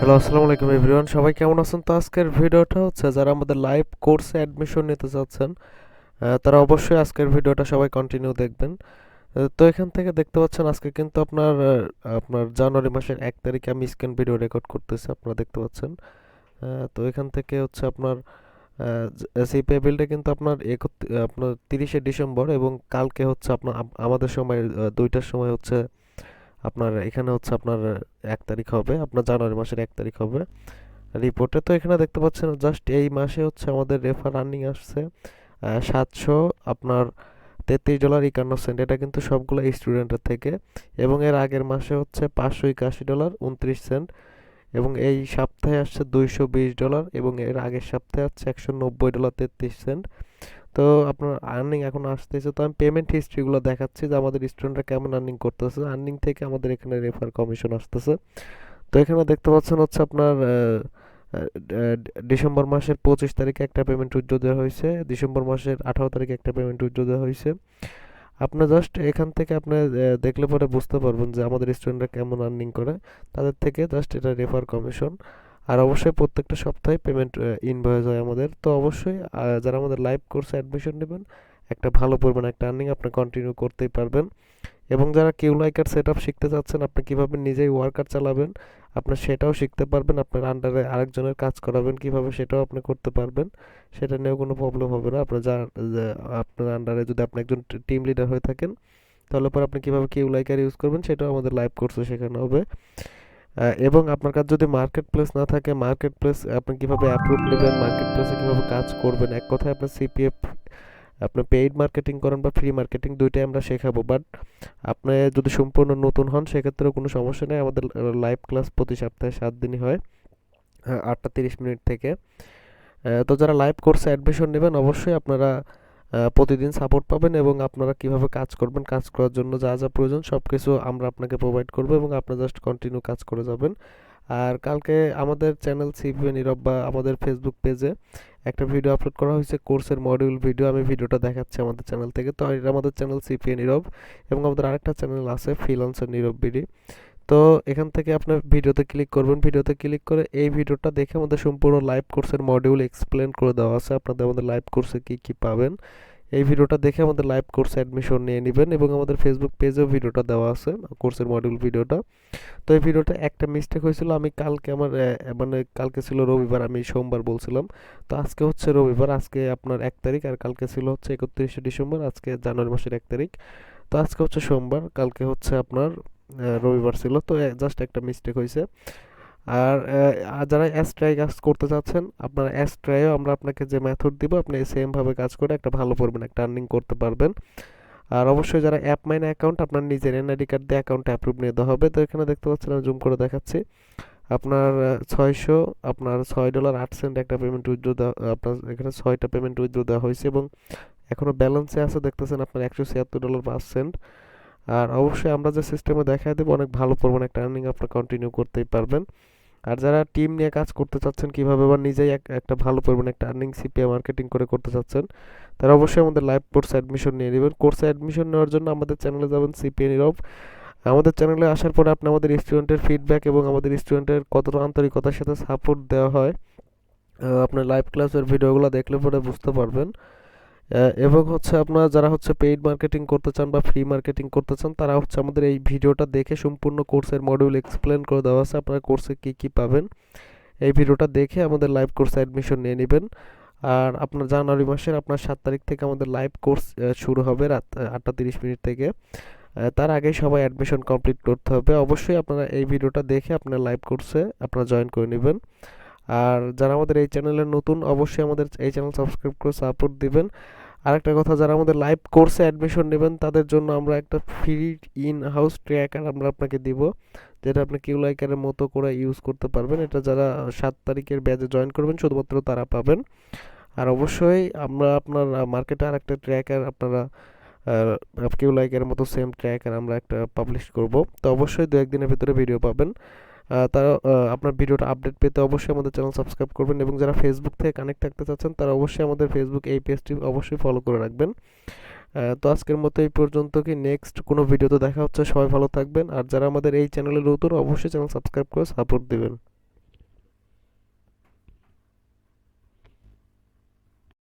Hello, আসসালামু আলাইকুম everyone. সবাই কেমন আছেন? তো আজকের ভিডিওটা হচ্ছে যারা আমাদের লাইভ কোর্সে অ্যাডমিশন নিতে চাচ্ছেন, তারা অবশ্যই আজকের ভিডিওটা সবাই কন্টিনিউ দেখবেন। তো এখান থেকে দেখতে পাচ্ছেন আজকে কিন্তু আপনার জানুয়ারি মাসের 1 তারিখে আমি স্ক্রিন ভিডিও রেকর্ড করতেছি, আপনারা দেখতে পাচ্ছেন। তো এখান থেকে হচ্ছে আপনার সেই পে বিলটা কিন্তু আপনার 30শে ডিসেম্বর, এবং কালকে হচ্ছে আপনার আমাদের সময় 2টার সময় হচ্ছে আপনার এখানে হচ্ছে আপনার 1 তারিখ হবে, আপনার জানুয়ারি মাসের 1 তারিখ হবে রিপোর্টে। তো এখানে দেখতে পাচ্ছেন জাস্ট এই মাসে হচ্ছে আমাদের রেফার আর্নিং আসছে 700 আপনার $33.51। এটা কিন্তু সবগুলো স্টুডেন্টের থেকে। এবং এর আগের মাসে হচ্ছে $581.29, এবং এই সপ্তাহে আসছে $220, এবং এর আগের সপ্তাহে হচ্ছে $190.33। তো আপনার আর্নিং এখন আসতেছে। তো আমি পেমেন্ট হিস্ট্রিগুলো দেখাচ্ছি যে আমাদের স্টুডেন্টরা কেমন আর্নিং করতেছে। আর্নিং থেকে আমাদের এখানে রেফার কমিশন আসতেছে। তো এখানে দেখতে পাচ্ছেন হচ্ছে আপনার ডিসেম্বর মাসের 25 তারিখে একটা পেমেন্ট উইথড্র দেওয়া হয়েছে, ডিসেম্বর মাসের 18 তারিখে একটা পেমেন্ট উইথড্র দেওয়া হয়েছে। আপনি জাস্ট এখান থেকে আপনি দেখলে পরে বুঝতে পারবেন যে আমাদের স্টুডেন্টরা কেমন আর্নিং করে। তাদের থেকে জাস্ট এটা রেফার কমিশন। আর অবশ্যই প্রত্যেকটা সপ্তাহে পেমেন্ট ইনভয়েস হয় আমাদের। তো অবশ্যই যারা আমাদের লাইভ কোর্সে অ্যাডমিশন নেবেন, একটা ভালো পরিমাণ একটা আর্নিং আপনি কন্টিনিউ করতেই পারবেন। এবং যারা কিউলাইকার সেটআপ শিখতে চাচ্ছেন, আপনি কিভাবে নিজেই ওয়ার্কার চালাবেন, আপনি সেটাও শিখতে পারবেন। আপনার আন্ডারে আরেকজনের কাজ করাবেন কিভাবে, সেটাও আপনি করতে পারবেন। সেটা নিয়েও কোনো প্রবলেম হবে না। আপনার আন্ডারে যদি আপনি একজন টিম লিডার হয়ে থাকেন, তাহলে পর আপনি কিভাবে কিউলাইকার ইউজ করবেন সেটাও আমাদের লাইভ কোর্সে শেখানো হবে। এবং আপনার কাছে যদি মার্কেট প্লেস না থাকে, মার্কেট প্লেস আপনি কিভাবে অ্যাপ্রুভ নেবেন, মার্কেট প্লেসে কিভাবে কাজ করবেন, এক কথায় আপনার সিপিএফ, আপনি পেইড মার্কেটিং করেন বা ফ্রি মার্কেটিং, দুইটাই আমরা শেখাবো। বাট আপনি যদি সম্পূর্ণ নতুন হন, সেক্ষেত্রেও কোনো সমস্যা নেই। আমাদের লাইভ ক্লাস প্রতি সপ্তাহে 7 দিনই হয়, 8টা 30 মিনিট থেকে। তো যারা লাইভ কোর্সে অ্যাডমিশন নেবেন, অবশ্যই আপনারা প্রতিদিন সাপোর্ট পাবেন, এবং আপনারা কিভাবে কাজ করবেন, কাজ করার জন্য যা যা প্রয়োজন সব কিছু আমরা আপনাকে প্রোভাইড করবো, এবং আপনি জাস্ট কন্টিনিউ কাজ করে যাবেন। আর কালকে আমাদের চ্যানেল সিপিএ নীরব বা আমাদের ফেসবুক পেজে একটা ভিডিও আপলোড করা হয়েছে, কোর্সের মডিউল ভিডিও। আমি ভিডিওটা দেখাচ্ছি আমাদের চ্যানেল থেকে। তো এটা আমাদের চ্যানেল সিপিএ নীরব, এবং আমাদের আরেকটা চ্যানেল আছে ফ্রিল্যান্সার নীরব বিডি। তো এখান থেকে আপনার ভিডিওতে ক্লিক করবেন, ভিডিওতে ক্লিক করে এই ভিডিওটা দেখে আমাদের সম্পূর্ণ লাইভ কোর্সের মডিউল এক্সপ্লেন করে দেওয়া আছে, আপনাদের আমাদের লাইভ কোর্সে কি কি পাবেন। এই ভিডিওটা দেখে আমাদের লাইভ কোর্সে অ্যাডমিশন নিয়ে নেবেন, এবং আমাদের ফেসবুক পেজেও ভিডিওটা দেওয়া আছে কোর্সের মডিউল ভিডিওটা। তো এই ভিডিওটা একটা মিস্টেক হয়েছিল, আমি কালকে মানে কালকে ছিল রবিবার, আমি সোমবার বলছিলাম। তো আজকে হচ্ছে রবিবার, আজকে আপনার 1 তারিখ, আর কালকে ছিল হচ্ছে 31শে ডিসেম্বর, আজকে জানুয়ারি মাসের 1 তারিখ। তো আজকে হচ্ছে সোমবার, কালকে হচ্ছে আপনার রবিবার ছিল। তো জাস্ট একটা মিস্টেক হয়েছে। আর যারা অ্যাস্ট্রাই কাজ করতে চাচ্ছেন, আপনার অ্যাস্ট্রাইও আমরা আপনাকে যে মেথড দিব, আপনি সেম ভাবে কাজ করে একটা ভালো পরিমাণ একটা আর্নিং করতে পারবেন। আর অবশ্যই যারা অ্যাপ মাইন অ্যাকাউন্ট, আপনার নিজের এনআইডি কার্ড দিয়ে অ্যাকাউন্টে অ্যাপ্রুভ নিয়ে দেওয়া হবে। তো এখানে দেখতে পাচ্ছেন, আমি জুম করে দেখাচ্ছি। আপনার 600 আপনার $6.08 একটা পেমেন্ট উইথড্র দেওয়া, আপনার এখানে 6টা পেমেন্ট উইথড্র দেওয়া হয়েছে, এবং এখনো ব্যালেন্সে আছে দেখতেছেন আপনার $176.05। আর অবশ্যই আমরা যে সিস্টেমে দেখায় দেবো, অনেক ভালো পরিমাণ একটা আর্নিং আপনি কন্টিনিউ করতেই পারবেন। আর যারা টিম নিয়ে কাজ করতে চাচ্ছেন, কিভাবে বা নিজেই একটা ভালো পরিমাণ একটা আর্নিং সিপিএ মার্কেটিং করে করতে চাচ্ছেন, তারা অবশ্যই আমাদের লাইভ কোর্সে অ্যাডমিশন নিয়ে নেবেন। কোর্সে অ্যাডমিশন নেওয়ার জন্য আমাদের চ্যানেলে যাবেন, সিপিএ নীরব। আমাদের চ্যানেলে আসার পরে আপনি আমাদের স্টুডেন্টের ফিডব্যাক এবং আমাদের স্টুডেন্টের কতটা আন্তরিকতার সাথে সাপোর্ট দেওয়া হয়, আপনার লাইভ ক্লাসের ভিডিওগুলো দেখলে পরে বুঝতে পারবেন। এবং হচ্ছে আপনারা যারা হচ্ছে পেইড মার্কেটিং করতে চান বা ফ্রি মার্কেটিং করতে চান, তারা হচ্ছে আমাদের এই ভিডিওটা দেখে সম্পূর্ণ কোর্সের মডিউল এক্সপ্লেন করে দেওয়া আছে, আপনারা কোর্সে কি কি পাবেন। এই ভিডিওটা দেখে আমাদের লাইভ কোর্সে অ্যাডমিশন নিয়ে নেবেন। আর আপনার জানুয়ারি মাসের আপনার 7 তারিখ থেকে আমাদের লাইভ কোর্স শুরু হবে রাত 8টা 30 মিনিট থেকে। তার আগে সবাই অ্যাডমিশন কমপ্লিট করতে হবে। অবশ্যই আপনারা এই ভিডিওটা দেখে আপনার লাইভ কোর্সে আপনারা জয়েন করে নেবেন। আর যারা আমাদের এই চ্যানেলে নতুন, অবশ্যই আমাদের এই চ্যানেল সাবস্ক্রাইব করে সাপোর্ট দিবেন। আরেকটা কথা, যারা আমাদের লাইভ কোর্সে অ্যাডমিশন নেবেন, তাদের জন্য আমরা একটা ফ্রি ইন হাউস ট্র্যাকার আমরা আপনাকে দিব, যেটা আপনি কিউলাইকারের মতো করে ইউজ করতে পারবেন। এটা যারা 7 তারিখের ব্যাচে জয়েন করবেন, শুধুমাত্র তারা পাবেন। আর অবশ্যই আমরা আপনার মার্কেটে আর একটা ট্র্যাকার আপনারা কিউলাইকারের মতো সেম ট্র্যাকার আমরা একটা পাবলিশ করব। তো অবশ্যই 2-1 দিনের ভিতরে ভিডিও পাবেন। তারা আপনার ভিডিওটা আপডেট পেতে অবশ্যই আমাদের চ্যানেল সাবস্ক্রাইব করবেন, এবং যারা ফেসবুক থেকে কানেক্ট থাকতে চাচ্ছেন, তারা অবশ্যই আমাদের ফেসবুক এই পেজটি অবশ্যই ফলো করে রাখবেন। তো আজকের মতো এই পর্যন্ত, কি নেক্সট কোনো ভিডিওতে দেখা হচ্ছে। সবাই ভালো থাকবেন। আর যারা আমাদের এই চ্যানেলে নতুন, অবশ্যই চ্যানেল সাবস্ক্রাইব করে সাপোর্ট দিবেন।